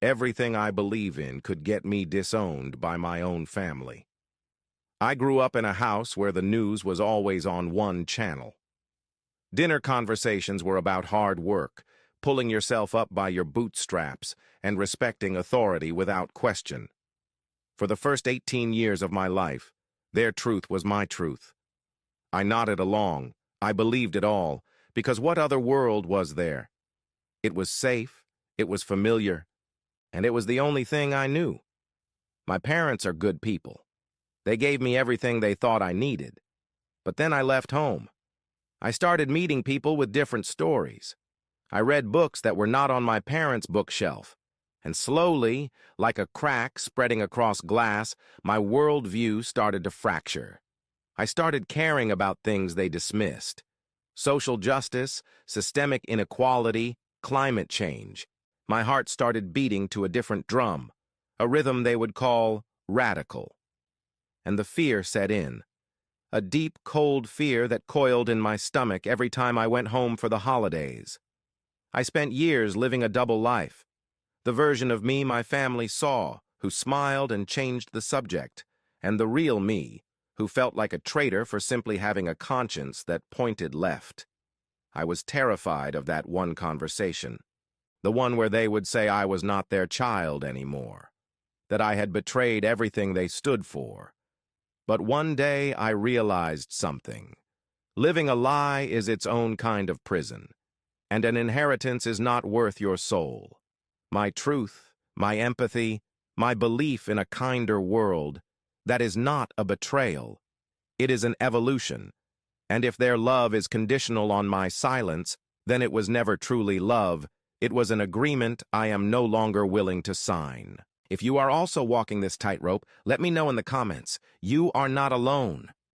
Everything I believe in could get me disowned by my own family. I grew up in a house where the news was always on one channel. Dinner conversations were about hard work, pulling yourself up by your bootstraps, and respecting authority without question. For the first 18 years of my life, their truth was my truth. I nodded along. I believed it all, because what other world was there? It was safe, it was familiar, and it was the only thing I knew. My parents are good people. They gave me everything they thought I needed. But then I left home. I started meeting people with different stories. I read books that were not on my parents' bookshelf. And slowly, like a crack spreading across glass, my worldview started to fracture. I started caring about things they dismissed. Social justice, systemic inequality, climate change. My heart started beating to a different drum, a rhythm they would call radical. And the fear set in. A deep, cold fear that coiled in my stomach every time I went home for the holidays. I spent years living a double life. The version of me my family saw, who smiled and changed the subject, and the real me, who felt like a traitor for simply having a conscience that pointed left. I was terrified of that one conversation, the one where they would say I was not their child anymore, that I had betrayed everything they stood for. But one day I realized something. Living a lie is its own kind of prison, and an inheritance is not worth your soul. My truth, my empathy, my belief in a kinder world, that is not a betrayal. It is an evolution. And if their love is conditional on my silence, then it was never truly love. It was an agreement I am no longer willing to sign. If you are also walking this tightrope, let me know in the comments. You are not alone.